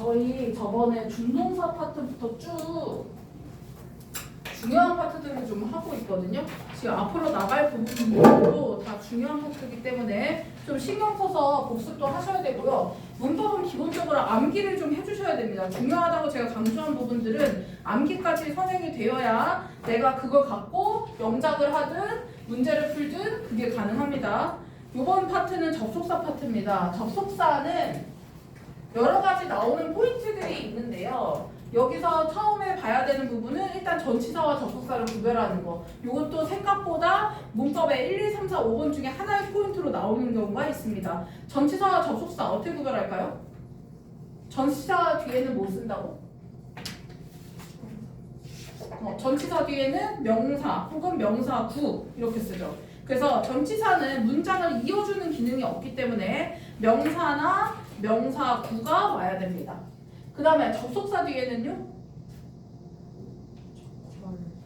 저희 저번에 중동사 파트부터 쭉 중요한 파트들을 좀 하고 있거든요. 지금 앞으로 나갈 부분들도 다 중요한 파트이기 때문에 좀 신경 써서 복습도 하셔야 되고요. 문법은 기본적으로 암기를 좀 해주셔야 됩니다. 중요하다고 제가 강조한 부분들은 암기까지 선행이 되어야 내가 그걸 갖고 영작을 하든 문제를 풀든 그게 가능합니다. 이번 파트는 접속사 파트입니다. 접속사는 여러 가지 나오는 포인트들이 있는데요. 여기서 처음에 봐야 되는 부분은 일단 전치사와 접속사를 구별하는 거. 이것도 생각보다 문법의 1, 2, 3, 4, 5번 중에 하나의 포인트로 나오는 경우가 있습니다. 전치사와 접속사 어떻게 구별할까요? 전치사 뒤에는 뭐 쓴다고? 전치사 뒤에는 명사 혹은 명사구 이렇게 쓰죠. 그래서 전치사는 문장을 이어주는 기능이 없기 때문에 명사나 명사구가 와야 됩니다. 그 다음에 접속사 뒤에는요?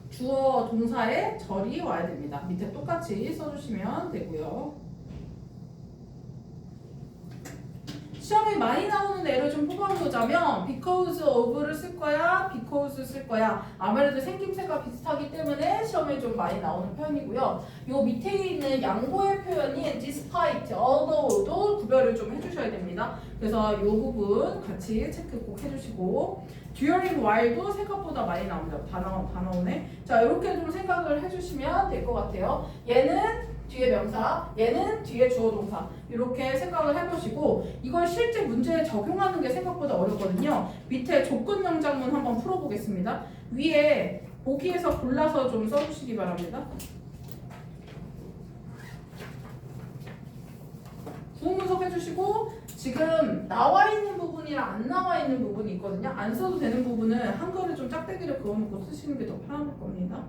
주어 동사의 절이 와야 됩니다. 밑에 똑같이 써주시면 되고요. 시험에 많이 나오는 애를 좀 뽑아보자면 because of를 쓸 거야, because 쓸 거야. 아무래도 생김새가 비슷하기 때문에 시험에 좀 많이 나오는 표현이고요. 요 밑에 있는 양보의 표현인 despite, although도 구별을 좀 해주셔야 됩니다. 그래서 요 부분 같이 체크 꼭 해주시고 during while도 생각보다 많이 나옵니다. 다 나오네. 자, 이렇게 좀 생각을 해주시면 될 것 같아요. 얘는 뒤에 명사, 얘는 뒤에 주어 동사 이렇게 생각을 해보시고 이걸 실제 문제에 적용하는 게 생각보다 어렵거든요. 밑에 조건 영작문 한번 풀어보겠습니다. 위에 보기에서 골라서 좀 써주시기 바랍니다. 구문석 해주시고 지금 나와 있는 부분이랑 안 나와 있는 부분이 있거든요. 안 써도 되는 부분은 한글을 좀 짝대기를 그어놓고 쓰시는 게 더 편할 겁니다.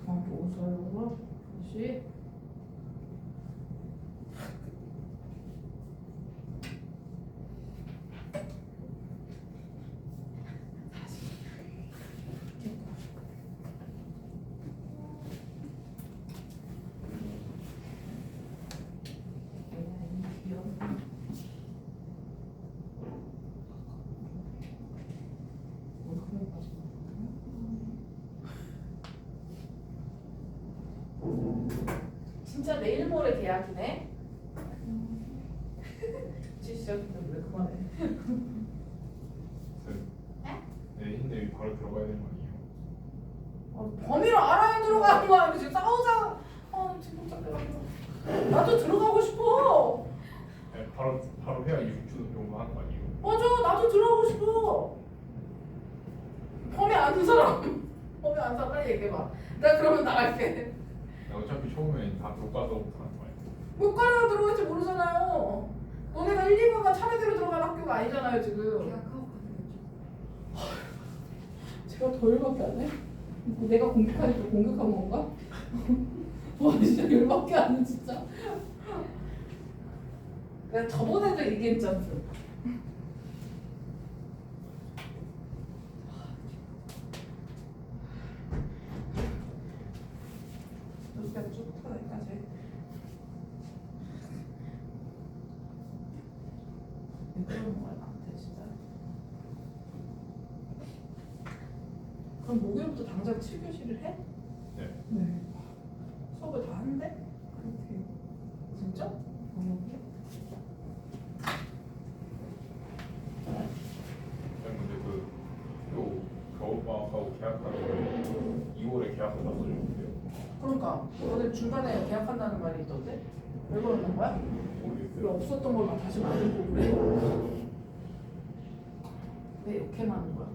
보고서요. 다시 진짜 내일 모레 계약이네. 시작했는데 왜 그만해? 내일 바로 들어가야 되는 거 아니에요? 범위를 알아야 들어가는 거야. 지금 싸우자. 지금 잠깐만요. 나도 들어가고 싶어. 네, 바로 해야 6주 정도 하는 거 아니에요? 맞아, 나도 들어가고 싶어. 범위 아는 사람. 범위 아는 사람 빨리 얘기해봐. 나 그러면 나갈게. 어차피 처음에 다 교과서부터 하는 거 아니에요? 몇 과를 들어갈지 모르잖아요. 너네가 1, 2과가 차례대로 들어가는 학교가 아니잖아요 지금. 제가 더 열받게 하네. 내가 공격하니까 공격한 건가? 와 진짜 열받게 하네 진짜. 내가 저번에도 얘기했잖아. 여기까지 쭉 여기까지. 그런 거야 나한테 진짜. 그럼 목요일부터 당장 7교시를 해? 네. 네. 수업을 다 한대? 그렇게. 진짜? 어머니? 근데 또 겨울방학하고 계약하는 거 2월에 계약한다고 써주는데요. 그러니까 오늘 중간에 계약한다는 말이 있던데? 왜 그러는 거야? 왜 모르겠어요. 없었던 걸 막 다시 만들고 그래? 왜 이렇게 많은 거야?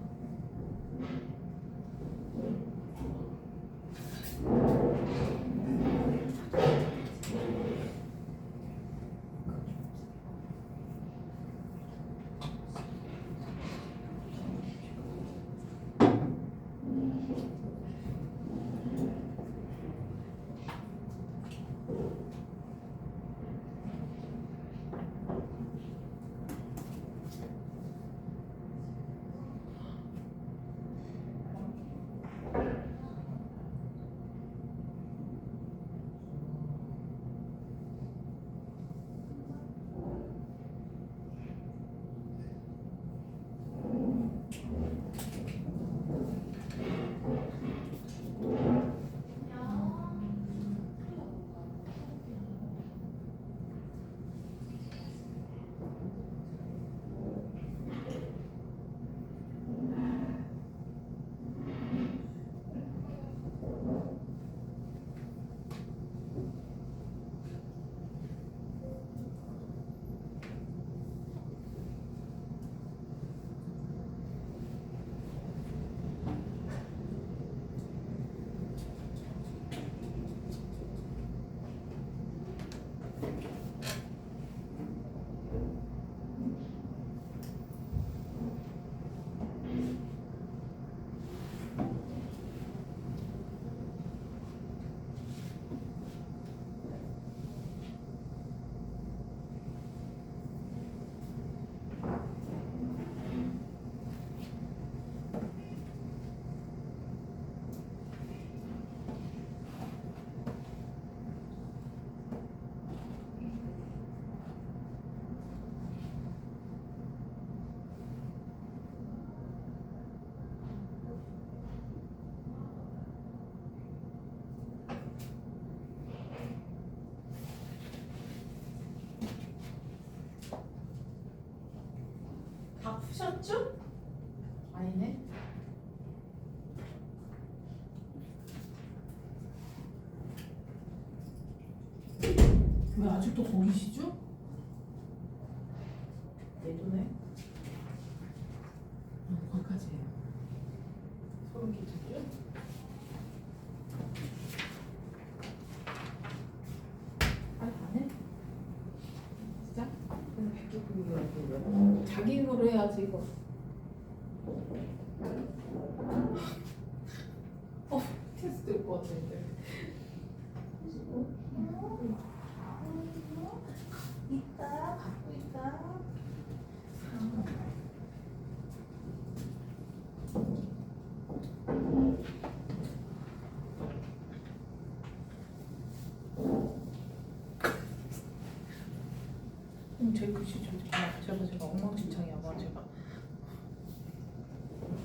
다 푸셨죠? 아니네. 왜 아직도 거기시죠? 내도네. 거기까지 해요. 소름 끼치죠? 아니 안 해? 진짜? 그럼 100개 보기로 자기 힘으로 해야지 이거. 테스트 올 것 같은데. 있다, 갖고 있다. 제 글씨 제가 엉망진창이야, 봐 제가.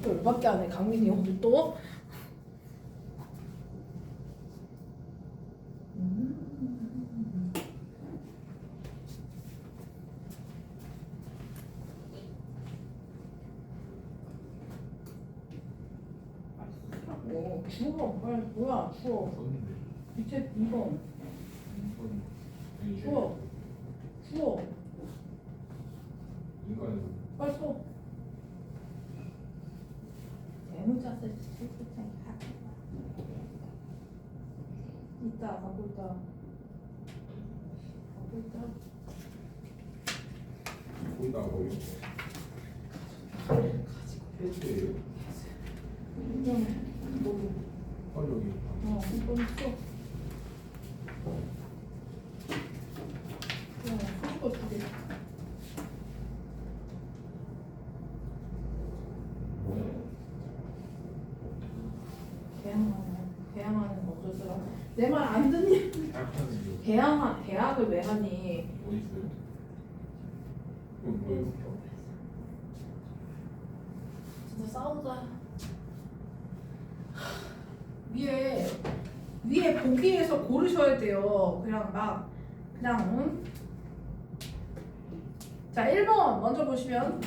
또 열받게 하네, 강민이 오늘 또. 주워, 빨리 뭐야, 주워. 썼는데. 밑에 2번. 주워. 주워. 인간은 빨리 써. 대문자 쓸 실수창이 있다, 갖고 있다. 갖고 있다. 보이다 거기. 가지고. 패스예요. 그냥 너도. 여기. 이건 써. 야, 써, 두 개. 배양하는 거 어쩌더라. 내 말 안 듣니? 계약하는 배양을 왜 하니? 어디 있어요? 이건 뭐예요? 진짜 싸우자. 위에 보기에서 고르셔야 돼요. 그냥 자, 1번 먼저 보시면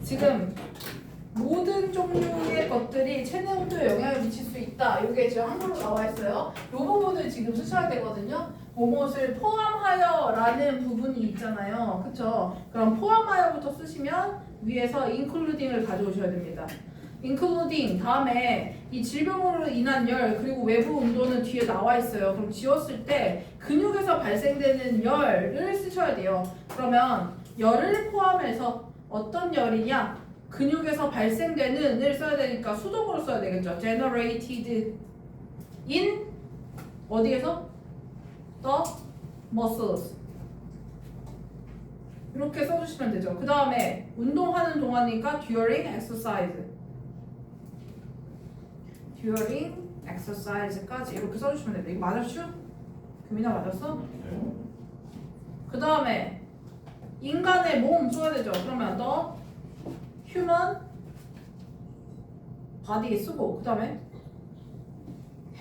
지금 모든 종류의 것들이 체내 온도에 영향을 미칠 수 있다. 이게 지금 한글로 나와 있어요. 이 부분을 지금 쓰셔야 되거든요. 뭐뭇을 포함하여라는 부분이 있잖아요. 그쵸? 그럼 포함하여부터 쓰시면 위에서 including을 가져오셔야 됩니다. including 다음에 이 질병으로 인한 열 그리고 외부 온도는 뒤에 나와 있어요. 그럼 지웠을 때 근육에서 발생되는 열을 쓰셔야 돼요. 그러면 열을 포함해서 어떤 열이냐? 근육에서 발생되는을 써야 되니까 수동으로 써야 되겠죠. generated in 어디에서? the muscles 이렇게 써주시면 되죠. 그 다음에 운동하는 동안이니까 during exercise까지 이렇게 써주시면 됩니다. 이거 맞았죠? 규민아 맞았어? 그 다음에 인간의 몸 써야 되죠. 그러면 the human body 쓰고 그 다음에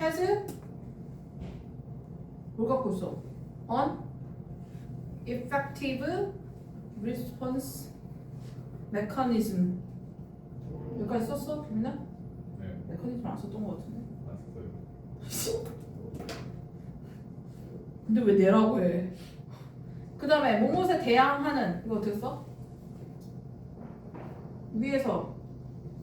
has 뭘 갖고 있어? on effective response mechanism 여기까지 썼어? 규민아? 네. 메커니즘 안 썼던 것 같은데. 안 썼어요. 근데 왜 내라고 해? 그 다음에 몸옷에 대항하는 이거 어떻게 써? 위에서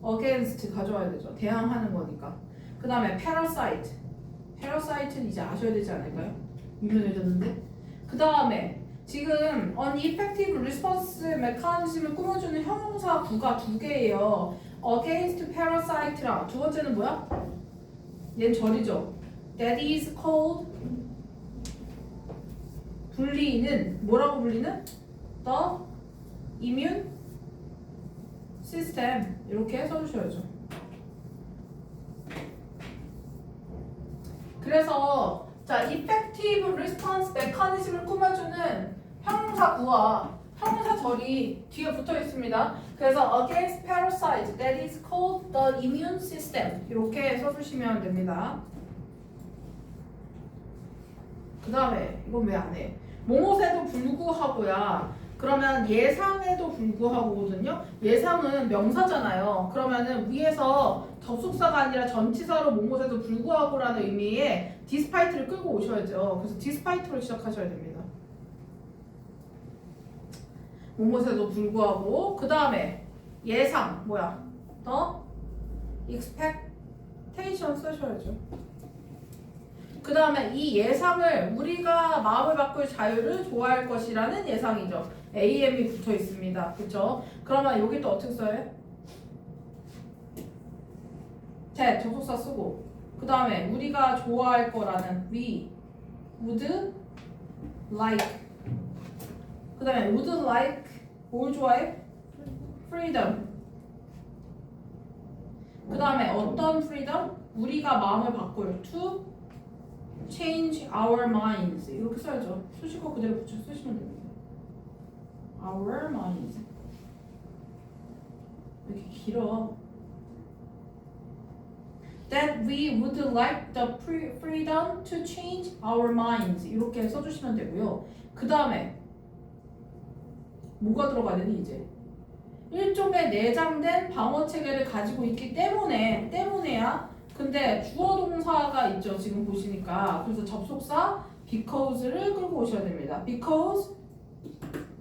against 가져와야 되죠. 대항하는 거니까. 그 다음에 parasite는 이제 아셔야 되지 않을까요? 유명해졌는데. 그 다음에 지금 uneffective response mechanism을 꾸며주는 형용사 구가 두 개예요. against parasite랑 두 번째는 뭐야? 얘는 절이죠. That is called 분리는 뭐라고 불리는? The immune system 이렇게 써주셔야죠. 그래서 자, effective response mechanism을 꾸며주는 형용사 구와 형용사 절이 뒤에 붙어 있습니다. 그래서 against parasites that is called the immune system 이렇게 써주시면 됩니다. 그 다음에 이건 왜 안 해? 뭐뭇에도 불구하고야. 그러면 예상에도 불구하고거든요. 예상은 명사잖아요. 그러면은 위에서 접속사가 아니라 전치사로 뭐뭇에도 불구하고라는 의미의 despite를 끌고 오셔야죠. 그래서 despite로 시작하셔야 됩니다. 뭐뭇에도 불구하고. 그 다음에 예상 뭐야? expectation 쓰셔야죠. 그 다음에 이 예상을 우리가 마음을 바꿀 자유를 좋아할 것이라는 예상이죠. AM이 붙어 있습니다. 그쵸? 그러면 여기 또 어떻게 써요? 접속사 쓰고 그 다음에 우리가 좋아할 거라는 we would like 그 다음에 would like 뭘 좋아해? freedom 그 다음에 어떤 freedom? 우리가 마음을 바꿀 to change our minds 이렇게 써야죠. 수식어 그대로 붙여 쓰시면 됩니다. our minds 왜 이렇게 길어? That we would like the freedom to change our minds 이렇게 써주시면 되고요. 그 다음에 뭐가 들어가야 되니 이제? 일종의 내장된 방어 체계를 가지고 있기 때문에야 근데 주어 동사가 있죠. 지금 보시니까. 그래서 접속사 because를 끌고 오셔야 됩니다. because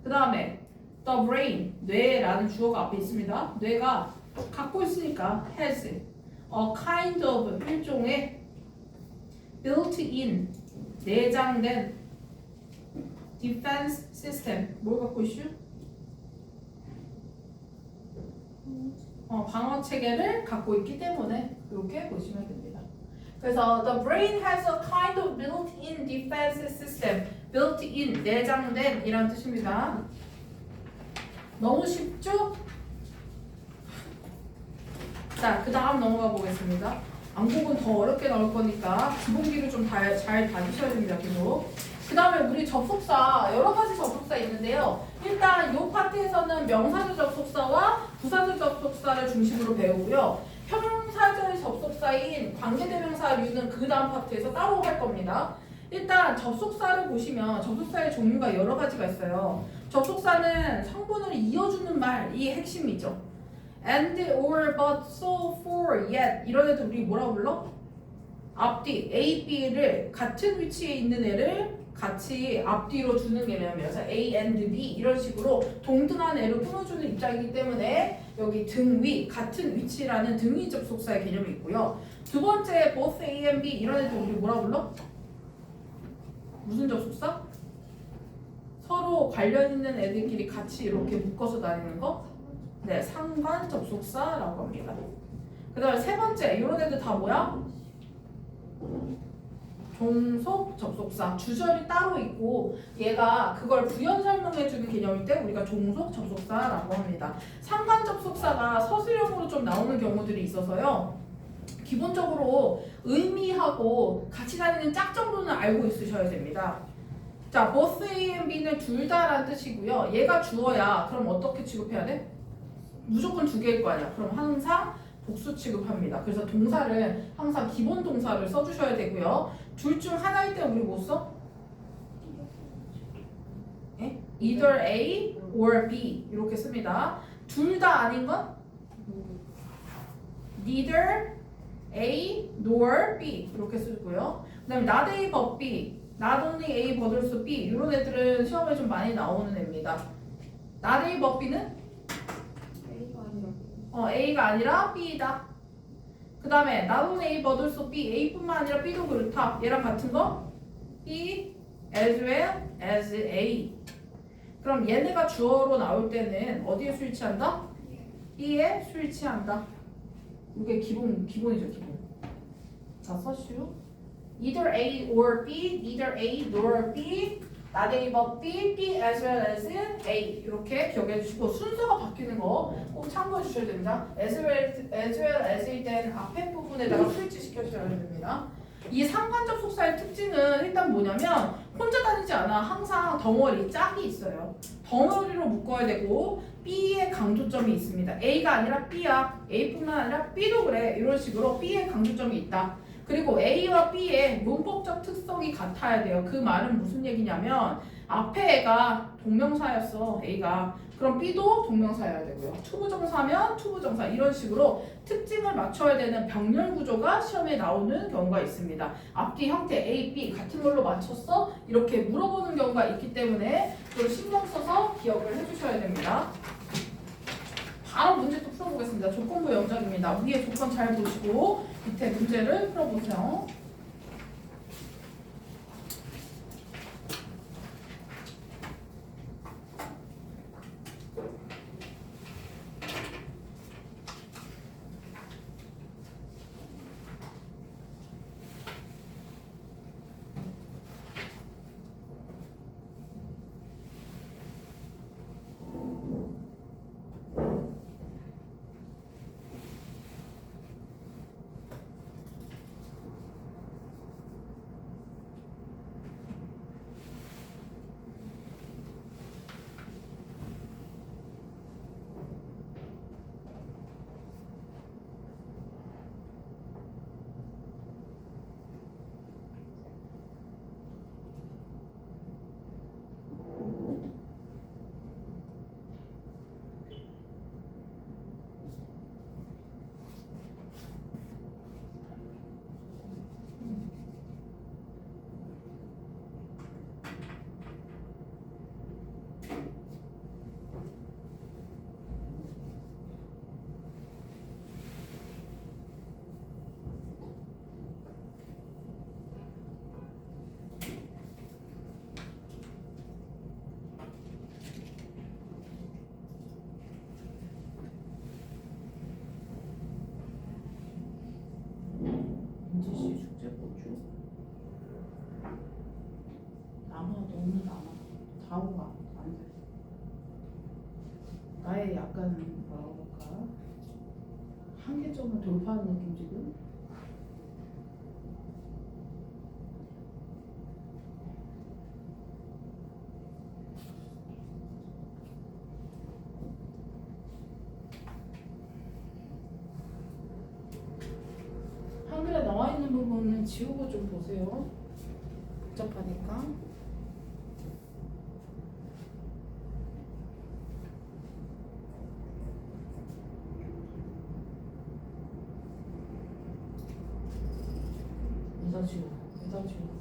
그 다음에 the brain 뇌라는 주어가 앞에 있습니다. 뇌가 갖고 있으니까 has a kind of 일종의 built-in 내장된 defense system 뭘 갖고 있슈? 방어 체계를 갖고 있기 때문에 이렇게 보시면 됩니다. 그래서 the brain has a kind of built-in defense system. built-in 내장된 이란 뜻입니다. 너무 쉽죠? 자, 그 다음 넘어가 보겠습니다. 암곡은 더 어렵게 나올 거니까 기본기를 좀 잘 다지셔야 됩니다. 계속. 그 다음에 우리 접속사 여러 가지 접속사 있는데요. 일단 이 파트에서는 명사절 접속사와 부사절 접속사를 중심으로 배우고요. 형용사절 접속사인 관계대명사류는 그 다음 파트에서 따로 할 겁니다. 일단 접속사를 보시면 접속사의 종류가 여러 가지가 있어요. 접속사는 성분을 이어주는 말이 핵심이죠. and, or, but, so, for, yet 이런 애들 우리 뭐라고 불러? 앞뒤 A, B를 같은 위치에 있는 애를 같이 앞뒤로 두는 개념이에요. 그래서 A and B 이런 식으로 동등한 애를 끊어주는 입장이기 때문에 여기 등위, 같은 위치라는 등위 접속사의 개념이 있고요. 두 번째 both A and B 이런 애들 우리 뭐라고 불러? 무슨 접속사? 서로 관련 있는 애들끼리 같이 이렇게 묶어서 다니는 거? 네, 상관 접속사라고 합니다. 그 다음에 세 번째 이런 애들 다 뭐야? 종속 접속사. 주절이 따로 있고 얘가 그걸 부연 설명해주는 개념일 때 우리가 종속 접속사라고 합니다. 상관 접속사가 서술형으로 좀 나오는 경우들이 있어서요. 기본적으로 의미하고 같이 다니는 짝 정도는 알고 있으셔야 됩니다. 자, both A and B는 둘 다라는 뜻이고요. 얘가 주어야 그럼 어떻게 취급해야 돼? 무조건 두 개일 거 아니야. 그럼 항상 복수 취급합니다. 그래서 동사를 항상 기본 동사를 써주셔야 되고요. 둘 중 하나일 때 우리 뭐 써? 예? Either A or B 이렇게 씁니다. 둘 다 아닌 건? Neither A nor B 이렇게 쓰고요. 그 다음에 not A but B, not only A but also B 이런 애들은 시험에 좀 많이 나오는 애입니다. not A but B는? A가 아니라 B이다. 그 다음에 not only A but also B, A뿐만 아니라 B도 그렇다. 얘랑 같은 거? B as well as A. 그럼 얘네가 주어로 나올 때는 어디에 수일치한다? B에 수일치한다. 이게 기본이죠, 기본. 자, 서슈. Either A or B, neither A nor B, not A but B, B as well as A 이렇게 기억해 주시고 순서가 바뀌는 거 꼭 참고해 주셔야 됩니다. as well as일 땐 앞에 부분에다가 스위치 시켜주셔야 됩니다. 이 상관 접속사의 특징은 일단 뭐냐면 혼자 다니지 않아. 항상 덩어리, 짝이 있어요. 덩어리로 묶어야 되고 B의 강조점이 있습니다. A가 아니라 B야. A뿐만 아니라 B도 그래. 이런 식으로 B의 강조점이 있다. 그리고 A와 B의 문법적 특성이 같아야 돼요. 그 말은 무슨 얘기냐면 앞에 애가 동명사였어. A가. 그럼 B도 동명사여야 되고요. 투부정사면 투부정사 이런 식으로 특징을 맞춰야 되는 병렬 구조가 시험에 나오는 경우가 있습니다. 앞뒤 형태 A, B 같은 걸로 맞췄어? 이렇게 물어보는 경우가 있기 때문에 또 신경 써서 기억을 해주셔야 됩니다. 바로 문제 또 풀어보겠습니다. 조건부 영작입니다. 위에 조건 잘 보시고 밑에 문제를 풀어보세요. 민지씨 숙제 보죠. 남아 너무 남아. 다오가 안 돼. 나의 약간 뭐라고 할까? 한계점을 돌파하는 느낌 지금? 부분은 지우고 좀 보세요. 복잡하니까. 여기다 지워. 여기다 지워.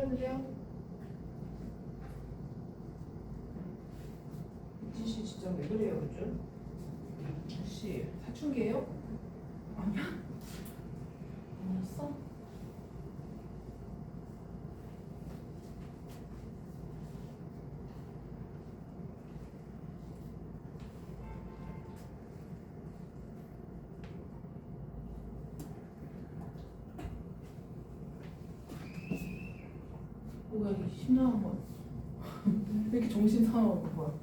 느려. 지시 진짜 왜 그래요, 요즘? 혹시 사춘기예요? 아니야? 아니었어? 뭐야 이게 심란한 거야? 왜 이렇게 정신 사나운 거야?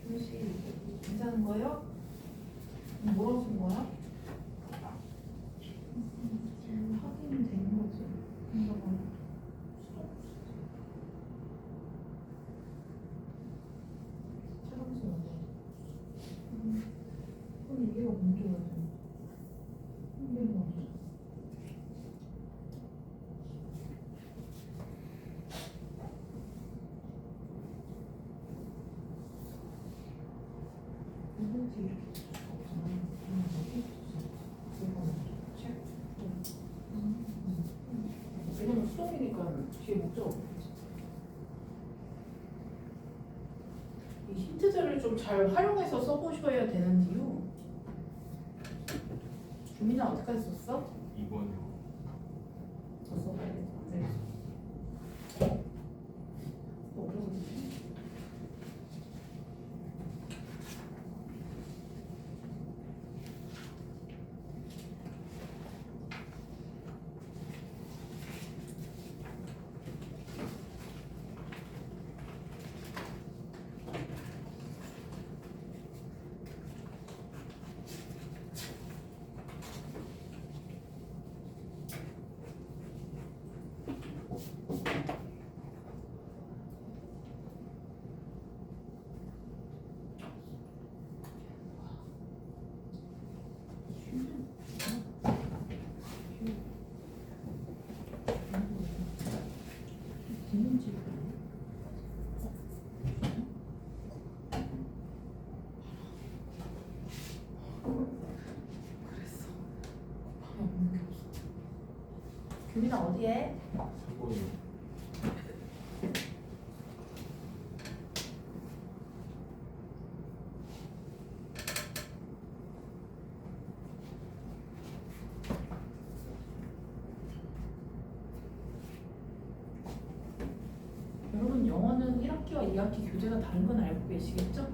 혹시 괜찮은 거요? 뭐라고 쓴 거야? 확인된 거지. 촬영실 어디? 그럼 이게가 문제가지. 이게 뭐지? 이거지 이렇게 없잖아. 여기 이거 책. 왜냐면 수동이니까 뒤에 목적 없겠지. 이 힌트들을 좀 잘 활용해서 써보셔야 되는데요. 주민아 어디까지 썼어? 2번이요. 더 써봐야겠다. 네. 어려운데. 규민아 어디에? 3번이요. 여러분 영어는 1학기와 2학기 교재가 다른 건 알고 계시겠죠?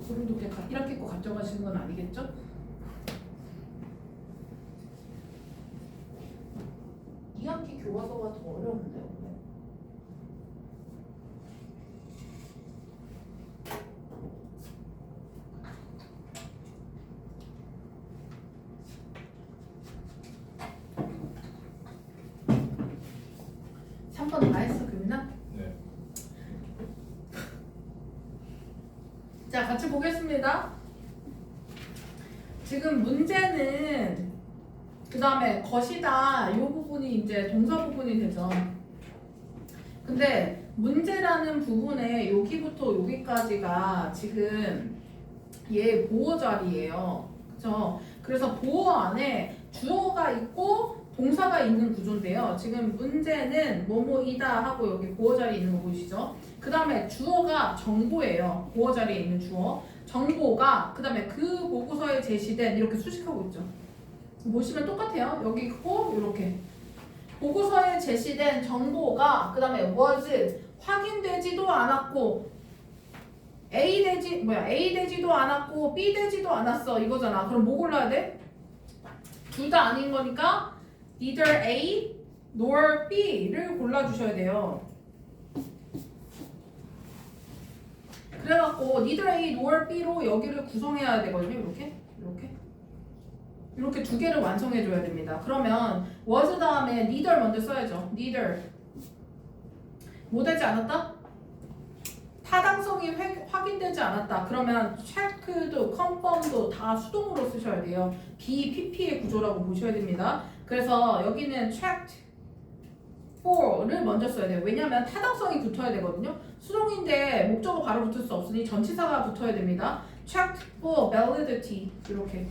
그럼도 1학기 거 가져가시는 건 아니겠죠? 이 학기 교과서가 더 어려운데 오늘. 삼 번 다 했어 규민아? 네. 자, 같이 보겠습니다. 지금 문제는 그 다음에 것이다 이 부분이 이제 동사 부분이 되죠. 근데 문제라는 부분에 여기부터 여기까지가 지금 얘 보어 자리예요. 그죠? 그래서 보어 안에 주어가 있고 동사가 있는 구조인데요. 지금 문제는 뭐뭐이다 하고 여기 보어 자리에 있는 거 보이시죠? 그 다음에 주어가 정보예요. 보어 자리에 있는 주어. 정보가 그 다음에 그 보고서에 제시된 이렇게 수식하고 있죠. 보시면 똑같아요. 여기 있고 이렇게 보고서에 제시된 정보가 그 다음에 was 확인되지도 않았고 A 되지도 않았고 B 되지도 않았어 이거잖아. 그럼 뭐 골라야 돼? 둘 다 아닌 거니까 neither A nor B를 골라주셔야 돼요. 그래갖고 neither A nor B로 여기를 구성해야 되거든요. 이렇게 두 개를 완성해줘야 됩니다. 그러면 was 다음에 neither 먼저 써야죠. neither 뭐 되지 않았다? 타당성이 확인되지 않았다. 그러면 check도 confirm도 다 수동으로 쓰셔야 돼요. BPP의 구조라고 보셔야 됩니다. 그래서 여기는 checked for를 먼저 써야 돼요. 왜냐하면 타당성이 붙어야 되거든요. 수동인데 목적어 바로 붙을 수 없으니 전치사가 붙어야 됩니다. checked for validity 이렇게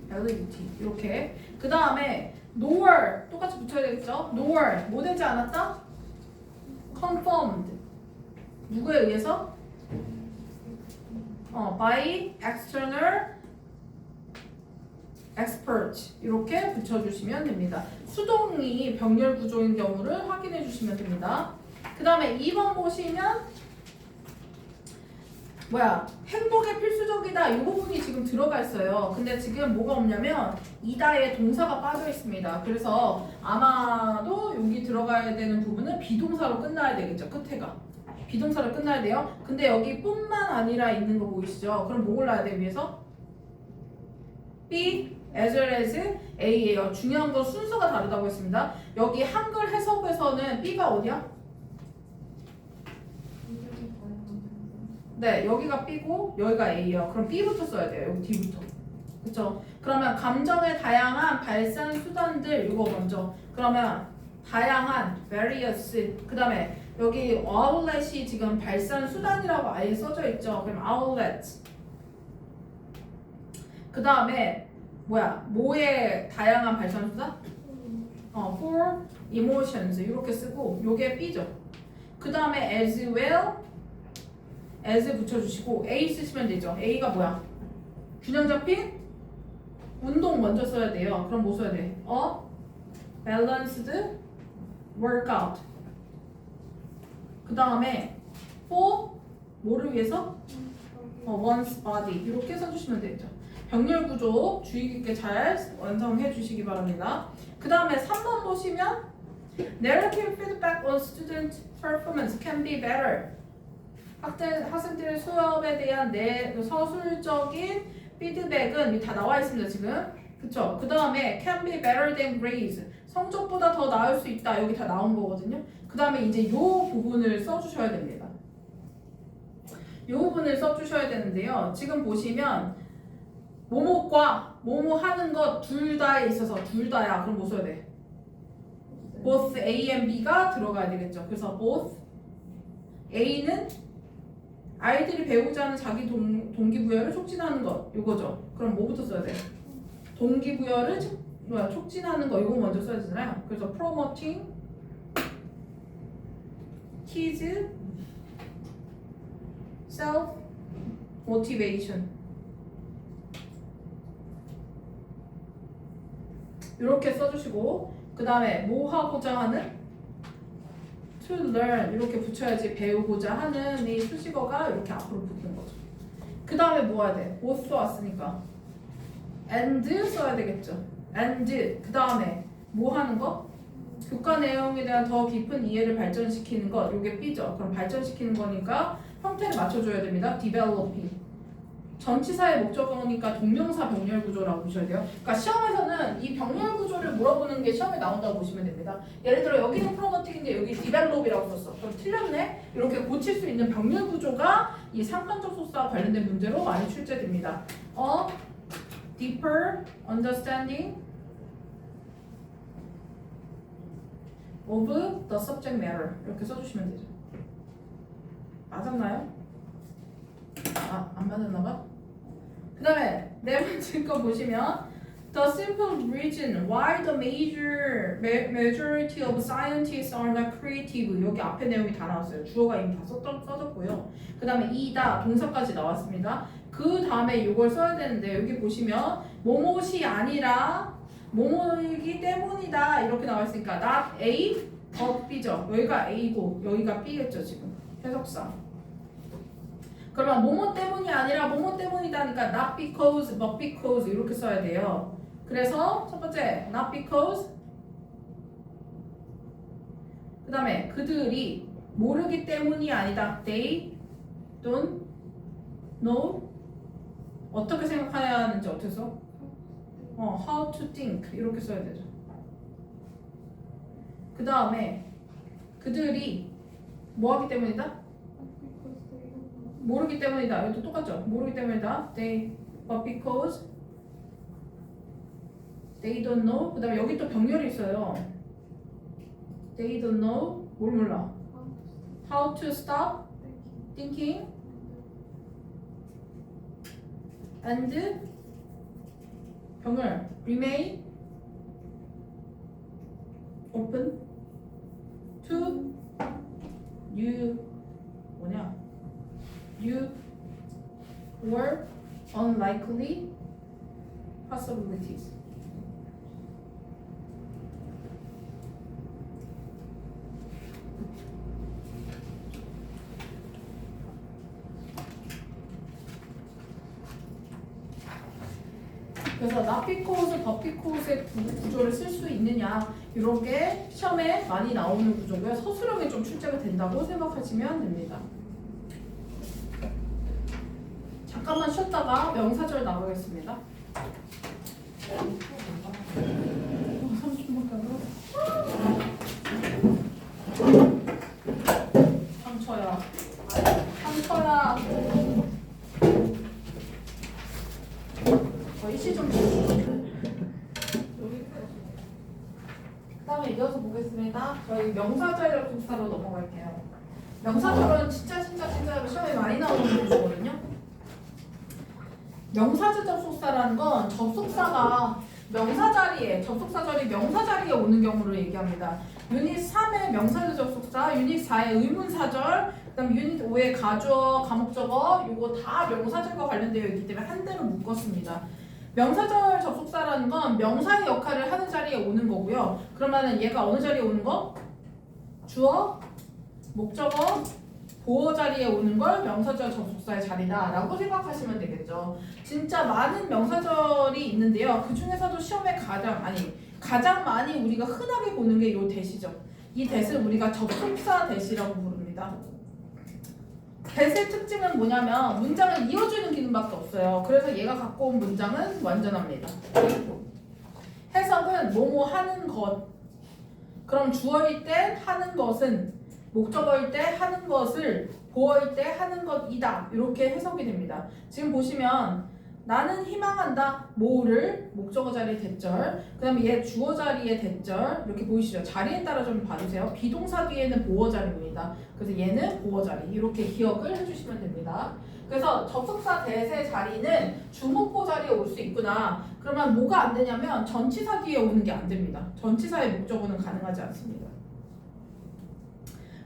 validity 이렇게 그 다음에 nor 똑같이 붙어야 되겠죠? nor 뭐 되지 않았다? confirmed 누구에 의해서? by external expert 이렇게 붙여주시면 됩니다. 수동이 병렬 구조인 경우를 확인해 주시면 됩니다. 그 다음에 2번 보시면 행복에 필수적이다 이 부분이 지금 들어가 있어요. 근데 지금 뭐가 없냐면 이다에 동사가 빠져 있습니다. 그래서 아마도 여기 들어가야 되는 부분은 비동사로 끝나야 되겠죠. 끝에가 비동사로 끝나야 돼요. 근데 여기 뿐만 아니라 있는 거 보이시죠? 그럼 뭐 골라야 돼 위에서? B as well as A예요. 중요한 건 순서가 다르다고 했습니다. 여기 한글 해석에서는 B가 어디야? 네, 여기가 B고 여기가 A예요. 그럼 B부터 써야 돼요. 여기 D부터. 그쵸? 그러면 감정의 다양한 발산 수단들 이거 먼저. 그러면 다양한 various 그 다음에 여기 outlet이 지금 발산 수단이라고 아예 써져 있죠. 그럼 outlet 그 다음에 뭐의 다양한 발산 수단? for emotions 이렇게 쓰고 요게 B죠. 그 다음에 as well as 붙여주시고 A 쓰시면 되죠. A가 뭐야? 균형 잡힌 운동 먼저 써야 돼요. 그럼 뭐 써야 돼? balanced workout 그 다음에 for 뭐를 위해서? one's body 이렇게 써주시면 되죠. 병렬 구조 주의 깊게 잘 완성해 주시기 바랍니다. 그 다음에 3번 보시면 narrative feedback on student performance can be better. 학생들의 수업에 대한 서술적인 피드백은 다 나와 있습니다 지금. 그쵸? 그 다음에 can be better than grades. 성적보다 더 나을 수 있다. 여기 다 나온 거거든요. 그 다음에 이제 요 부분을 써주셔야 됩니다. 요 부분을 써주셔야 되는데요. 지금 보시면 뭐뭐과 뭐뭐 하는 것 둘 다에 있어서 둘 다야. 그럼 뭐 써야 돼? both A and B가 들어가야 되겠죠. 그래서 both A는 아이들이 배우지 않은 자기 동기부여를 촉진하는 것 이거죠. 그럼 뭐부터 써야 돼? 동기부여를 촉진하는 거 이거 먼저 써야 되잖아요. 그래서 promoting kids self motivation 이렇게 써주시고 그 다음에 뭐 하고자 하는 to learn 이렇게 붙여야지 배우고자 하는 이 수식어가 이렇게 앞으로 붙는 거죠. 그 다음에 뭐 해야 돼? both 왔으니까 and 써야 되겠죠. and 그 다음에 뭐 하는 거? 교과 내용에 대한 더 깊은 이해를 발전시키는 것 이게 B죠. 그럼 발전시키는 거니까 형태를 맞춰줘야 됩니다. developing 전치사의 목적어니까 동명사 병렬 구조라고 보셔야 돼요. 그러니까 시험에서는 이 병렬 구조를 물어보는 게 시험에 나온다고 보시면 됩니다. 예를 들어 여기는 프로모팅인데 여기 develop이라고 썼어. 그럼 틀렸네? 이렇게 고칠 수 있는 병렬 구조가 이 상관적 소수와 관련된 문제로 많이 출제됩니다. deeper understanding of the subject matter 이렇게 써주시면 되죠. 맞았나요? 안 맞았나봐? 그 다음에 네 번째 거 보시면 The simple reason why the majority of scientists are not creative 여기 앞에 내용이 다 나왔어요. 주어가 이미 다 써졌고요. 그 다음에 이다 동사까지 나왔습니다. 그 다음에 이걸 써야 되는데 여기 보시면 뭐뭇이 아니라 뭐뭐이기 때문이다 이렇게 나와있으니까 not A but B죠. 여기가 A고 여기가 B겠죠 지금 해석상. 그러면 뭐뭐 때문이 아니라 뭐뭐 때문이다니까 not because but because 이렇게 써야 돼요. 그래서 첫 번째 not because 그 다음에 그들이 모르기 때문이 아니다. They don't know 어떻게 생각해야 하는지 어떻게 써? how to think 이렇게 써야 되죠. 그 다음에 그들이 뭐 하기 때문이다? 모르기 때문이다. 이것도 똑같죠? 모르기 때문이다. They, but because they don't know. 그 다음에 여기 또 병렬이 있어요. They don't know. 뭘 몰라? How to stop thinking and 병렬 remain open to new 뭐냐? You were unlikely possibilities. 그래서 not because, but because의 구조를 쓸 수 있느냐 이렇게 시험에 많이 나오는 구조고요. 서술형에 좀 출제가 된다고 생각하시면 됩니다. 잠깐만 쉬었다가 명사절 나가겠습니다. 30분밖에 안 남았어. 상처야. 상처야. 일시 좀 그 다음에 이어서 보겠습니다. 저희 명사절 접속사로 넘어갈게요. 명사절은 진짜 시험에 많이 나오는 구조거든요. 명사절 접속사라는 건 접속사가 명사 자리에 접속사 절이 명사 자리에 오는 경우를 얘기합니다. 유닛 3의 명사절 접속사, 유닛 4의 의문사절, 그다음 유닛 5의 가주어, 과목적어 이거 다 명사절과 관련되어 있기 때문에 한 대로 묶었습니다. 명사절 접속사라는 건 명사의 역할을 하는 자리에 오는 거고요. 그러면은 얘가 어느 자리에 오는 거? 주어, 목적어, 보어 자리에 오는 걸 명사절 접속사의 자리다 라고 생각하시면 되겠죠. 진짜 많은 명사절이 있는데요. 그 중에서도 시험에 가장 많이 우리가 흔하게 보는 게 이 대시죠. 이 대시를 우리가 접속사 대시라고 부릅니다. 대시의 특징은 뭐냐면 문장을 이어주는 기능밖에 없어요. 그래서 얘가 갖고 온 문장은 완전합니다. 해석은 뭐뭐 하는 것. 그럼 주어일 때 하는 것은 목적어일 때 하는 것을 보어일 때 하는 것이다. 이렇게 해석이 됩니다. 지금 보시면 나는 희망한다. 뭐를 목적어 자리에 대절, 그 다음에 얘 주어 자리에 대절 이렇게 보이시죠? 자리에 따라 좀 봐주세요. 비동사 뒤에는 보어 자리입니다. 그래서 얘는 보어 자리 이렇게 기억을 해주시면 됩니다. 그래서 접속사 대세 자리는 주목보 자리에 올 수 있구나. 그러면 뭐가 안 되냐면 전치사 뒤에 오는 게 안 됩니다. 전치사의 목적어는 가능하지 않습니다.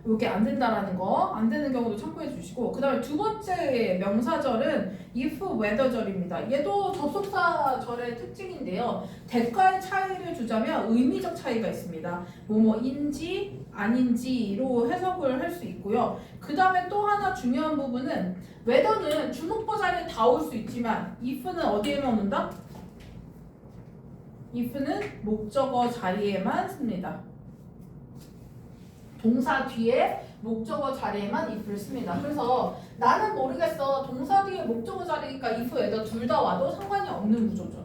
이게 안 된다라는 거, 안 되는 경우도 참고해 주시고, 그 다음에 두 번째 명사절은 if whether절입니다. 얘도 접속사절의 특징인데요. 대가의 차이를 두자면 의미적 차이가 있습니다. 뭐뭐인지 아닌지로 해석을 할 수 있고요. 그 다음에 또 하나 중요한 부분은 whether는 주목보 자리에 다 올 수 있지만 if는 어디에만 온다? if는 목적어 자리에만 씁니다. 동사 뒤에 목적어 자리에만 if를 씁니다. 그래서 나는 모르겠어. 동사 뒤에 목적어 자리니까 if, whether 둘 다 와도 상관이 없는 구조죠.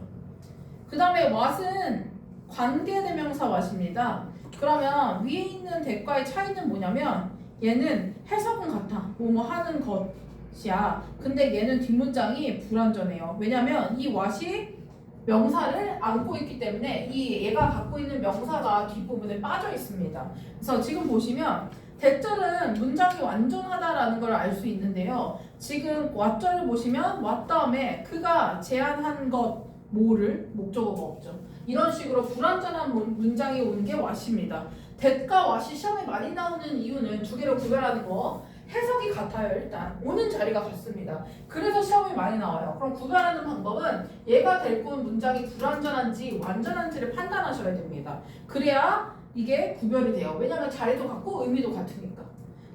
그 다음에 what은 관계대명사 what입니다. 그러면 위에 있는 대과의 차이는 뭐냐면 얘는 해석은 같아. 뭐뭐 하는 것이야. 근데 얘는 뒷문장이 불완전해요. 왜냐면 이 what이 명사를 안고 있기 때문에 이 얘가 갖고 있는 명사가 뒷부분에 빠져 있습니다. 그래서 지금 보시면 대절은 문장이 완전하다라는 걸 알 수 있는데요. 지금 what절을 보시면 what 다음에 그가 제안한 것 뭐를 목적어가 없죠. 이런 식으로 불완전한 문장이 오는 게 what입니다. that과 what이 시험에 많이 나오는 이유는 두 개를 구별하는 거. 해석이 같아요. 일단 오는 자리가 같습니다. 그래서 시험이 많이 나와요. 그럼 구별하는 방법은 얘가 될 꾼 문장이 불완전한지 완전한지를 판단하셔야 됩니다. 그래야 이게 구별이 돼요. 왜냐하면 자리도 같고 의미도 같으니까.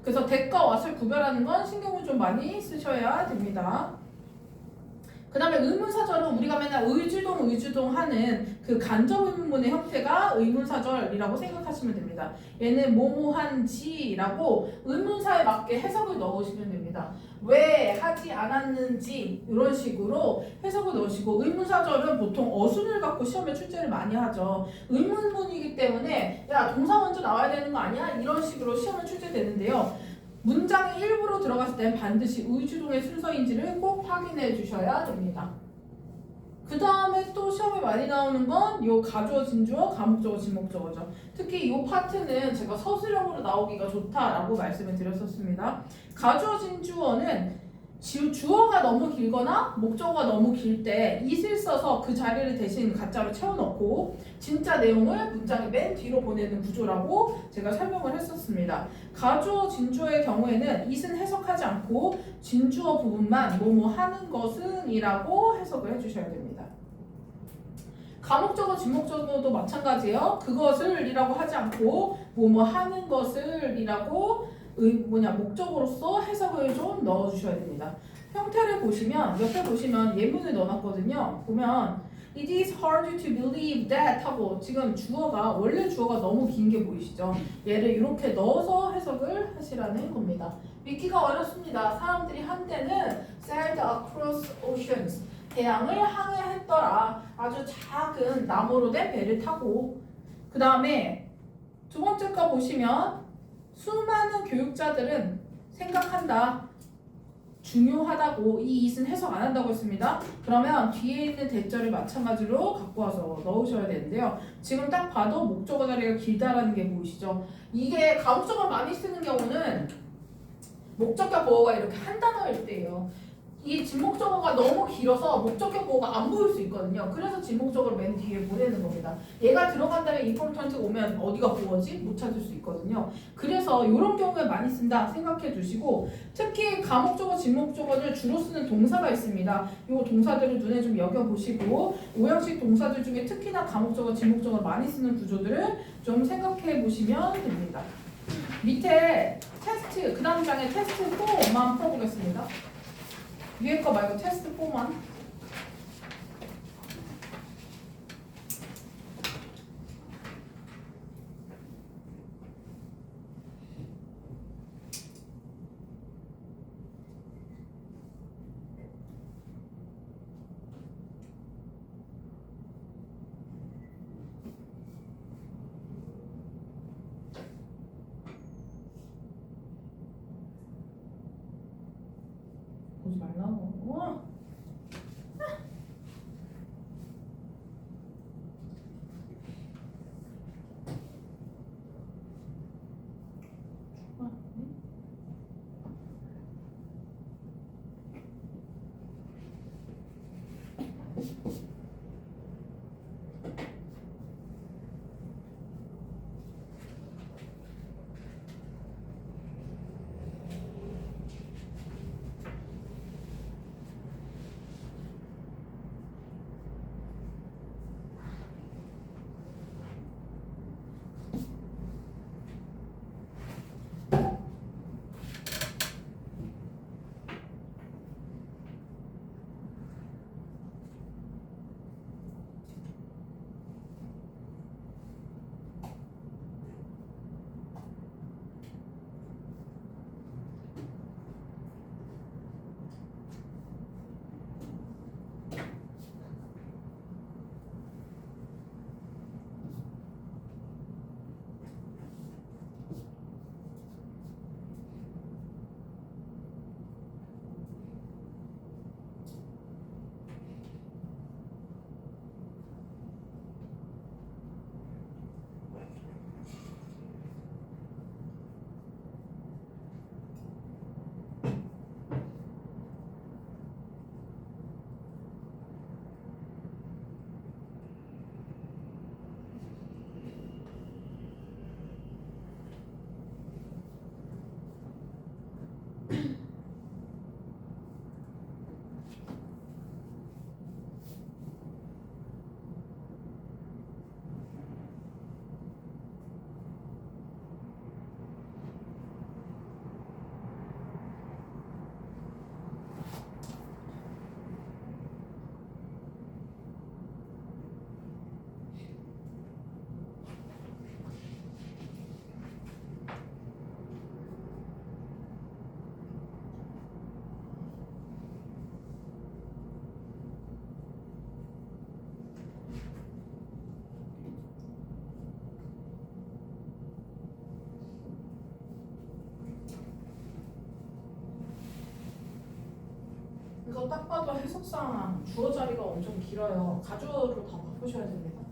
그래서 that과 what을 구별하는 건 신경을 좀 많이 쓰셔야 됩니다. 그 다음에 의문사절은 우리가 맨날 의주동 하는 그 간접 의문문의 형태가 의문사절이라고 생각하시면 됩니다. 얘는 뭐뭐한지라고 의문사에 맞게 해석을 넣으시면 됩니다. 왜 하지 않았는지 이런 식으로 해석을 넣으시고, 의문사절은 보통 어순을 갖고 시험에 출제를 많이 하죠. 의문문이기 때문에 야 동사 먼저 나와야 되는 거 아니야? 이런 식으로 시험에 출제되는데요. 문장이 일부러 들어갔을 땐 반드시 의주동의 순서인지를 꼭 확인해 주셔야 됩니다. 그 다음에 또 시험에 많이 나오는 건 요 가주어, 진주어, 가목적어, 진목적어죠. 특히 이 파트는 제가 서술형으로 나오기가 좋다라고 말씀을 드렸었습니다. 가주어, 진주어는 주어가 너무 길거나 목적어가 너무 길 때 it을 써서 그 자리를 대신 가짜로 채워넣고 진짜 내용을 문장의 맨 뒤로 보내는 구조라고 제가 설명을 했었습니다. 가주어, 진주어의 경우에는 it은 해석하지 않고 진주어 부분만 뭐뭐 하는 것은 이라고 해석을 해주셔야 됩니다. 가목적어, 진목적어도 마찬가지예요. 그것을 이라고 하지 않고 뭐뭐 하는 것을 이라고 목적으로서 해석을 좀 넣어주셔야 됩니다. 형태를 보시면 옆에 보시면 예문을 넣어놨거든요. 보면 It is hard to believe that 하고 지금 원래 주어가 너무 긴 게 보이시죠? 얘를 이렇게 넣어서 해석을 하시라는 겁니다. 믿기가 어렵습니다. 사람들이 한때는 sailed across oceans 대양을 항해했더라. 아주 작은 나무로 된 배를 타고. 그 다음에 두 번째 거 보시면 수많은 교육자들은 생각한다. 중요하다고 이 it은 해석 안 한다고 했습니다. 그러면 뒤에 있는 대절을 마찬가지로 갖고 와서 넣으셔야 되는데요. 지금 딱 봐도 목적어 자리가 길다라는 게 보이시죠? 이게 가목적어를 많이 쓰는 경우는 목적격 보어가 이렇게 한 단어일 때예요. 이 진목적어가 너무 길어서 목적격 보어가 안 보일 수 있거든요. 그래서 진목적어를 맨 뒤에 보내는 겁니다. 얘가 들어간 다음에 important 오면 어디가 보어지? 못 찾을 수 있거든요. 그래서 이런 경우에 많이 쓴다 생각해 두시고, 특히 가목적어, 진목적어를 주로 쓰는 동사가 있습니다. 이 동사들을 눈에 좀 여겨보시고 오형식 동사들 중에 특히나 가목적어, 진목적어를 많이 쓰는 구조들을 좀 생각해 보시면 됩니다. 밑에 테스트, 그 다음 장에 테스트 4만 풀어보겠습니다. 위에 거 말고 테스트 4만. 보지 말라고. 이거 딱 봐도 해석상 주어 자리가 엄청 길어요. 가주어로 다 바꾸셔야 됩니다.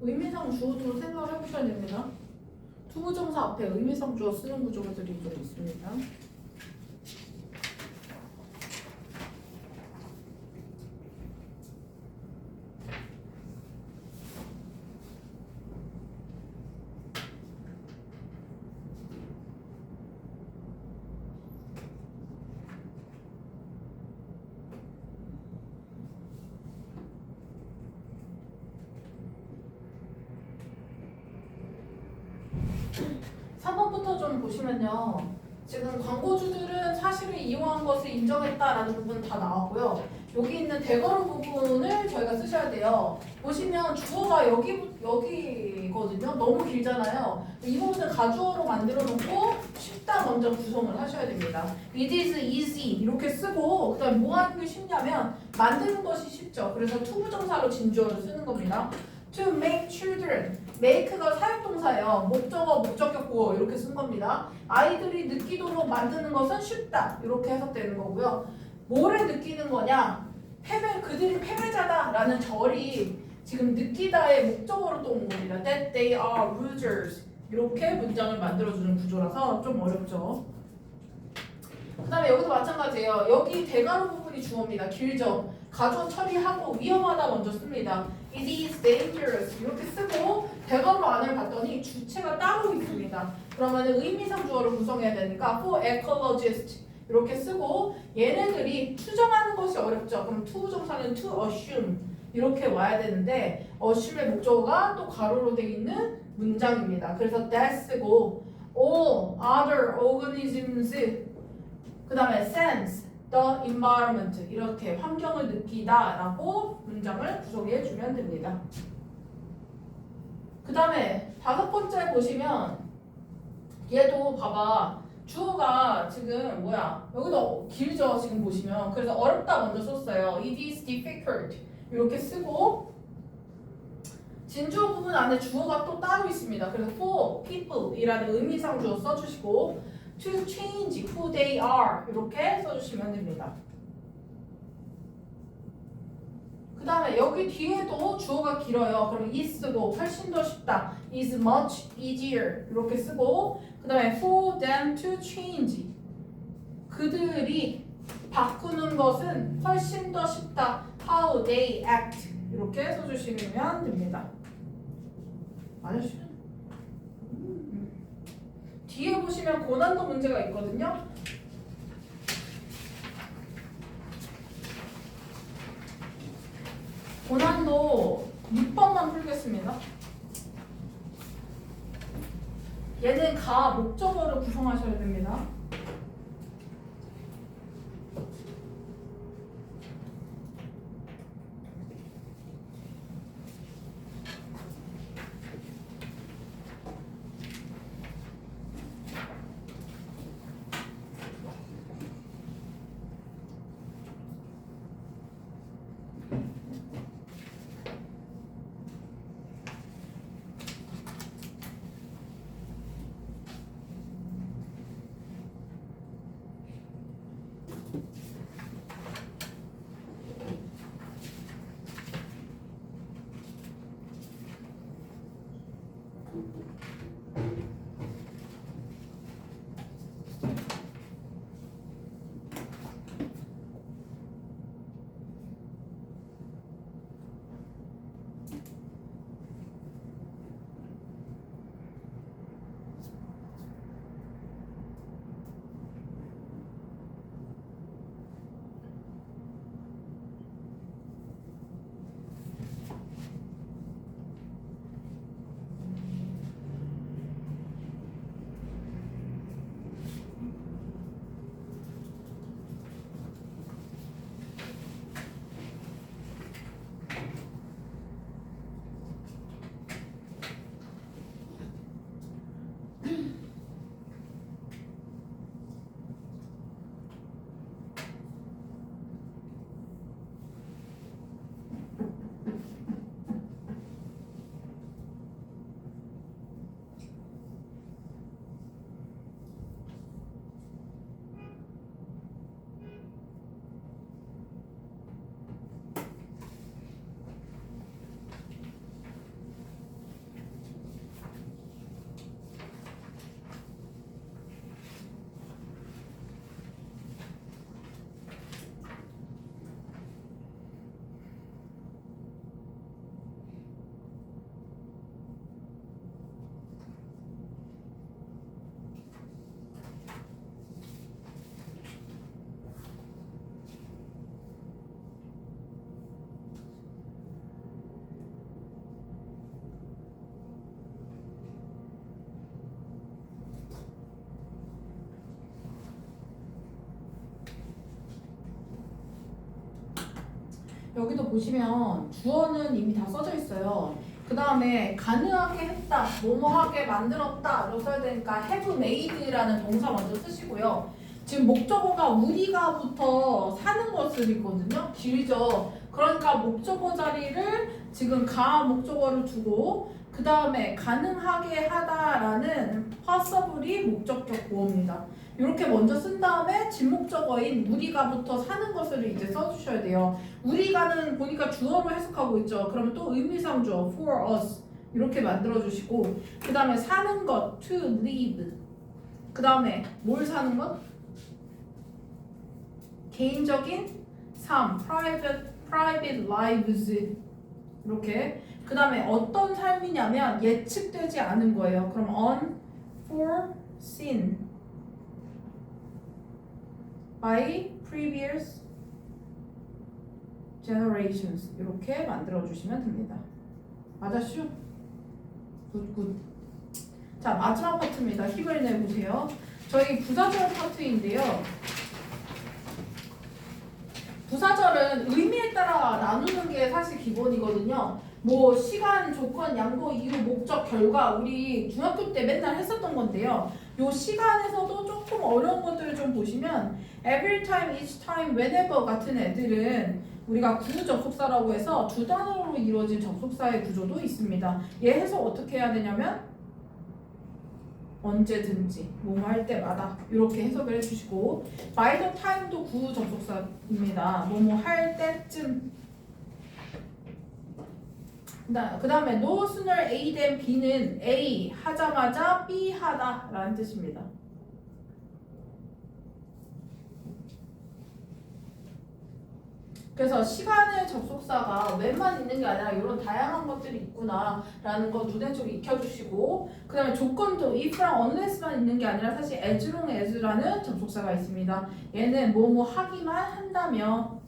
의미상 주어도 생각을 해보셔야 됩니다. 투부정사 앞에 의미상 주어 쓰는 구조들이 좀 있습니다. 좀 보시면요. 지금 광고주들은 사실을 이용한 것을 인정했다라는 부분 다 나왔고요. 여기 있는 대괄호 부분을 저희가 쓰셔야 돼요. 보시면 주어가 여기거든요. 너무 길잖아요. 이 부분을 가주어로 만들어 놓고 쉽다 먼저 구성을 하셔야 됩니다. It is easy 이렇게 쓰고 그다음에 뭐 하는 게 쉽냐면 만드는 것이 쉽죠. 그래서 투부정사로 진주어를 쓰는 겁니다. To make children. make가 사역동사예요. 목적어, 목적격 보어 이렇게 쓴 겁니다. 아이들이 느끼도록 만드는 것은 쉽다. 이렇게 해석되는 거고요. 뭐를 느끼는 거냐? 그들이 패배자다라는 절이 지금 느끼다의 목적어로 또 온 겁니다. That they are losers. 이렇게 문장을 만들어주는 구조라서 좀 어렵죠. 그 다음에 여기도 마찬가지예요. 여기 대괄호 부분이 주어입니다. 길죠. 가주어 처리하고 위험하다 먼저 씁니다. It is dangerous 이렇게 쓰고 대괄호 안을 봤더니 주체가 따로 있습니다. 그러면 의미상 주어를 구성해야 되니까 for ecologist 이렇게 쓰고 얘네들이 추정하는 것이 어렵죠. 그럼 투부정사는 to assume 이렇게 와야 되는데 assume의 목적어가 또 가로로 되어 있는 문장입니다. 그래서 that 쓰고 all other organisms 그 다음에 sense the environment 이렇게 환경을 느끼다 라고 문장을 구성해 주면 됩니다. 그 다음에 5번째 보시면 얘도 봐봐 주어가 지금 뭐야 여기도 길죠 지금 보시면 그래서 어렵다 먼저 썼어요. It is difficult 이렇게 쓰고 진주어 부분 안에 주어가 또 따로 있습니다. 그래서 for people 이라는 의미상 주어 써주시고 to change who they are 이렇게 써주시면 됩니다. 그 다음에 여기 뒤에도 주어가 길어요. 그럼 is도 훨씬 더 쉽다. is much easier 이렇게 쓰고 그 다음에 for them to change 그들이 바꾸는 것은 훨씬 더 쉽다. how they act 이렇게 써주시면 됩니다. 아저씨 뒤에 보시면 고난도 문제가 있거든요. 고난도 6번만 풀겠습니다. 얘는 가 목적어를 구성하셔야 됩니다. 여기도 보시면 주어는 이미 다 써져 있어요. 그 다음에 가능하게 했다, 뭐뭐하게 만들었다로 써야 되니까 have made라는 동사 먼저 쓰시고요. 지금 목적어가 우리가부터 사는 것을 있거든요. 길죠. 그러니까 목적어 자리를 지금 가 목적어를 두고 그 다음에 가능하게 하다라는 possible이 목적격 보어입니다. 이렇게 먼저 쓴 다음에 진목적어인 우리가부터 사는 것을 이제 써주셔야 돼요. 우리가는 보니까 주어로 해석하고 있죠. 그러면 또 의미상 주어 for us 이렇게 만들어주시고 그 다음에 사는 것 to live 그 다음에 뭘 사는 것? 개인적인 삶 private lives 이렇게 그 다음에 어떤 삶이냐면 예측되지 않은 거예요. 그럼 unforeseen by previous generations 이렇게 만들어 주시면 됩니다. 맞았슈? 굿굿. 자 마지막 파트입니다. 힘을 내보세요. 저희 부사절 파트인데요. 부사절은 의미에 따라 나누는 게 사실 기본이거든요. 뭐 시간, 조건, 양보, 이유, 목적, 결과 우리 중학교 때 맨날 했었던 건데요. 요 시간에서도 조금 어려운 것들을 좀 보시면 every time, each time, whenever 같은 애들은 우리가 구주 접속사라고 해서 두 단어로 이루어진 접속사의 구조도 있습니다. 얘 해석 어떻게 해야 되냐면 언제든지 뭐뭐 할 때마다 이렇게 해석을 해주시고 by the time도 구주 접속사입니다. 뭐뭐 할 때쯤. 그 다음에 no sooner A than B는 A 하자마자 B 하다 라는 뜻입니다. 그래서 시간의 접속사가 왜만 있는 게 아니라 이런 다양한 것들이 있구나 라는 거 눈에 좀 익혀주시고 그 다음에 조건도 if랑 unless만 있는 게 아니라 사실 as long as라는 접속사가 있습니다. 얘는 뭐뭐 하기만 한다면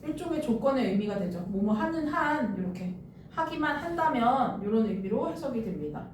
일종의 조건의 의미가 되죠. 뭐뭐 하는 한 이렇게 하기만 한다면 이런 의미로 해석이 됩니다.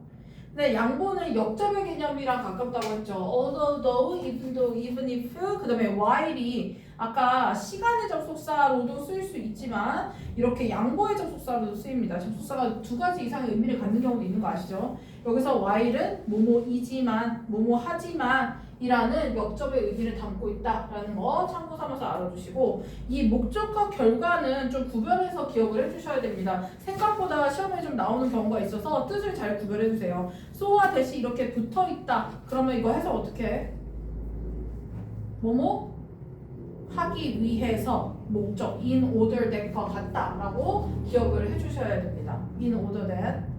근데 양보는 역접의 개념이랑 가깝다고 했죠. although, though, even though, even if 그 다음에 while이 아까 시간의 접속사로도 쓰일 수 있지만 이렇게 양보의 접속사로도 쓰입니다. 접속사가 두 가지 이상의 의미를 갖는 경우도 있는 거 아시죠? 여기서 while은 뭐뭐이지만, 뭐뭐 하지만 이라는 역접의 의미를 담고 있다라는 거 참고 삼아서 알아두시고 이 목적과 결과는 좀 구별해서 기억을 해주셔야 됩니다. 생각보다 시험에 좀 나오는 경우가 있어서 뜻을 잘 구별해주세요. so와 대시 이렇게 붙어있다. 그러면 이거 해서 어떻게 해? 뭐뭐? 하기 위해서 목적 in order that과 같다라고 기억을 해주셔야 됩니다. in order that.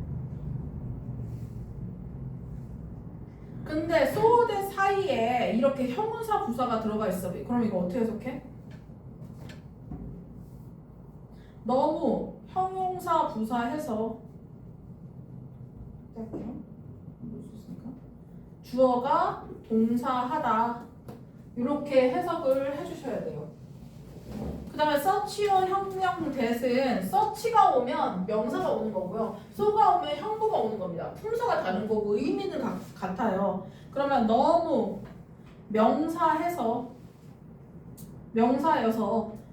근데 so that 사이에 이렇게 형용사 부사가 들어가 있어. 그럼 이거 어떻게 해석해? 너무 형용사 부사해서 주어가 동사하다 이렇게 해석을 해주셔야 돼요. 그 다음에 서치와 형용 대신 서치가 오면 명사가 오는 거고요. so가 오면 형부가 오는 겁니다. 품사가 다른 거고 의미는 같아요. 그러면 너무 명사여서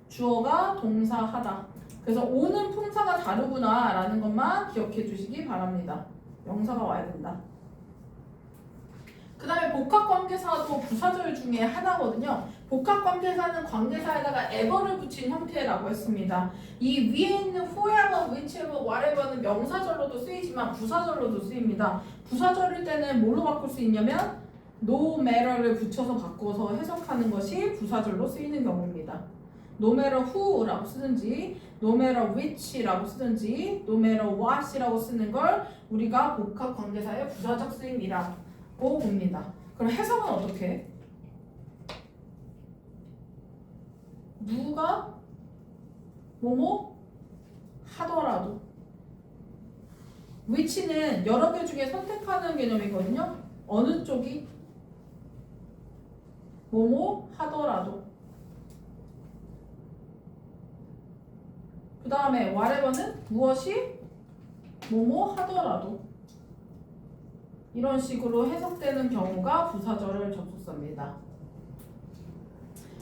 주어가 동사하다. 그래서 오는 품사가 다르구나 라는 것만 기억해 주시기 바랍니다. 명사가 와야 된다. 그 다음에 복합관계사도 부사절 중에 하나거든요. 복합관계사는 관계사에다가 ever를 붙인 형태라고 했습니다. 이 위에 있는 whoever, whichever, whatever는 명사절로도 쓰이지만 부사절로도 쓰입니다. 부사절일 때는 뭘로 바꿀 수 있냐면 no matter를 붙여서 바꿔서 해석하는 것이 부사절로 쓰이는 경우입니다. no matter who라고 쓰든지 no matter which라고 쓰든지 no matter what이라고 쓰는 걸 우리가 복합관계사의 부사적 쓰임이라고 봅니다. 그럼 해석은 어떻게 해? 누가 뭐뭐 하더라도 which는 여러 개 중에 선택하는 개념이거든요. 어느 쪽이 뭐뭐 하더라도 그 다음에 whatever는 무엇이 뭐뭐 하더라도 이런 식으로 해석되는 경우가 부사절 접속사입니다.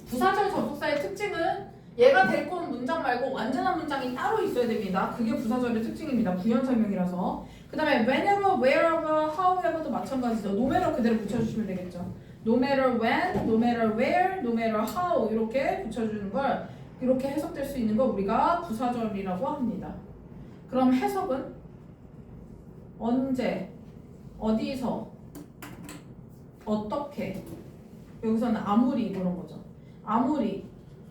부사절 접속사의 특징은 얘가 데리고 온 문장 말고 완전한 문장이 따로 있어야 됩니다. 그게 부사절의 특징입니다. 부연 설명이라서. 그 다음에 whenever, wherever, however도 마찬가지죠. no matter 그대로 붙여주시면 되겠죠. no matter when, no matter where, no matter how 이렇게 붙여주는 걸 이렇게 해석될 수 있는 걸 우리가 부사절이라고 합니다. 그럼 해석은 언제, 어디서, 어떻게 여기서는 아무리 그런 거죠. 아무리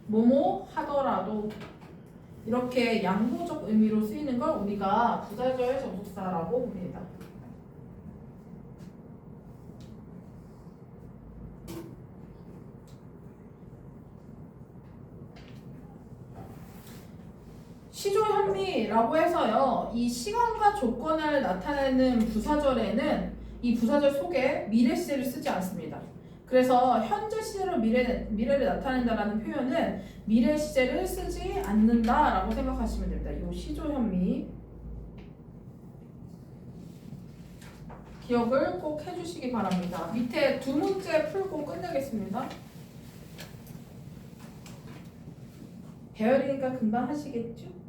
뭐뭐 하더라도 이렇게 양보적 의미로 쓰이는 걸 우리가 부사절 접속사라고 봅니다. 시조현미라고 해서요. 이 시간과 조건을 나타내는 부사절에는 이 부사절 속에 미래 시제를 쓰지 않습니다. 그래서 현재 시제로 미래를 나타낸다라는 표현은 미래 시제를 쓰지 않는다라고 생각하시면 됩니다. 이 시조현미 기억을 꼭 해주시기 바랍니다. 밑에 두 문제 풀고 끝내겠습니다. 배열이니까 금방 하시겠죠?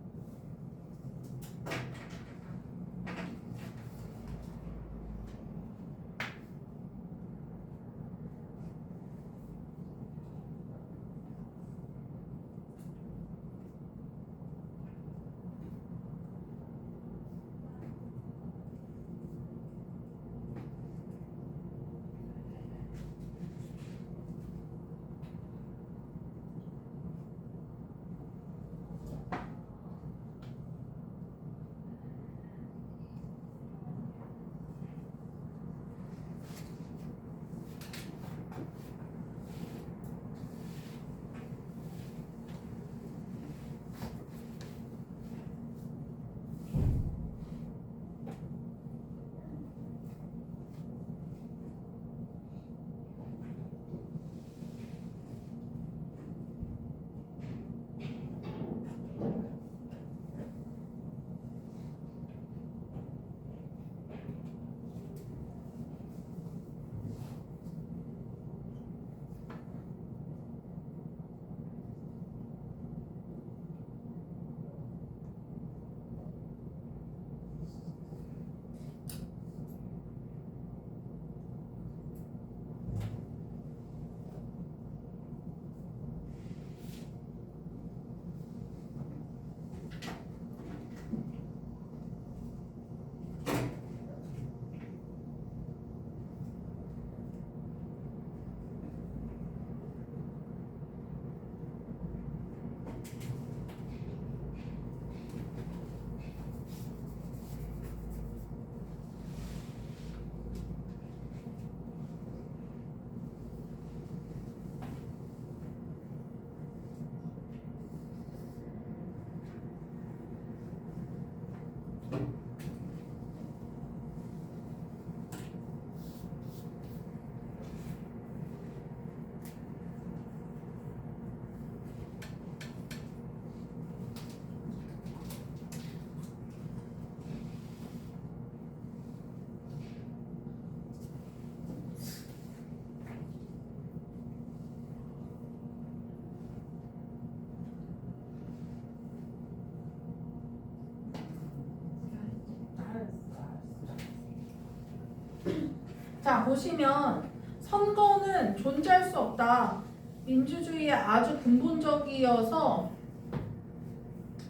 자, 보시면 선거는 존재할 수 없다. 민주주의에 아주 근본적이어서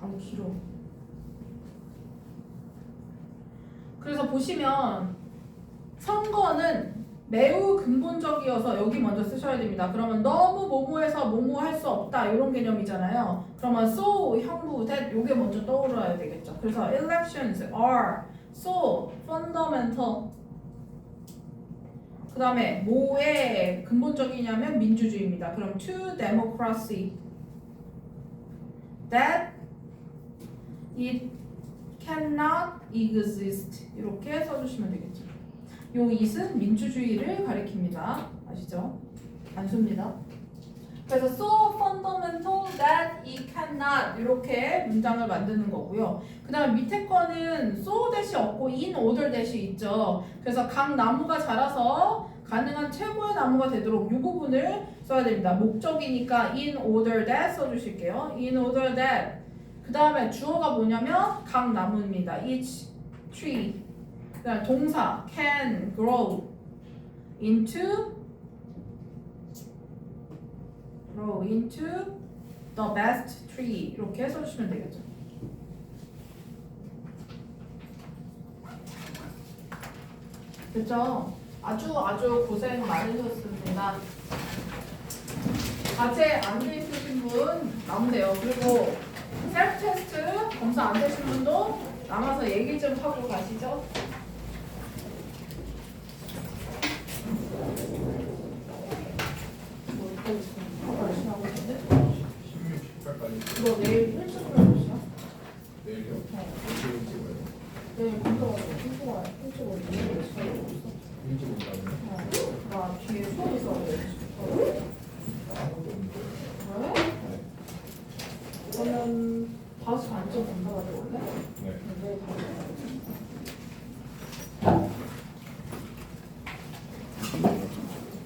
아우 길어. 그래서 보시면 선거는 매우 근본적이어서 여기 먼저 쓰셔야 됩니다. 그러면 너무 뭐뭐해서 뭐뭐 할 수 없다 이런 개념이잖아요. 그러면 so 형부 that 요게 먼저 떠올라야 되겠죠. 그래서 elections are so fundamental. 그 다음에 뭐에 근본적이냐면 민주주의입니다. 그럼 to democracy that it cannot exist 이렇게 써주시면 되겠죠. 요 it은 민주주의를 가리킵니다. 아시죠? 단수입니다. 그래서 so fundamental that it cannot 이렇게 문장을 만드는 거고요. 그 다음에 밑에 거는 so that이 없고 in order that이 있죠. 그래서 각 나무가 자라서 가능한 최고의 나무가 되도록 이 부분을 써야 됩니다. 목적이니까 in order that 써주실게요. in order that 그 다음에 주어가 뭐냐면 각 나무입니다. each tree 그 다음에 동사 can grow into the best tree 이렇게 써주시면 되겠죠. 그렇죠? 아주 고생 많으셨습니다. 과제 안 돼 있으신 분 남으세요. 그리고 셀프 테스트 검사 안 되신 분도 남아서 얘기 좀 하고 가시죠. 뭐 열심히 하고 있는데? 16, 18까지. 이거 내일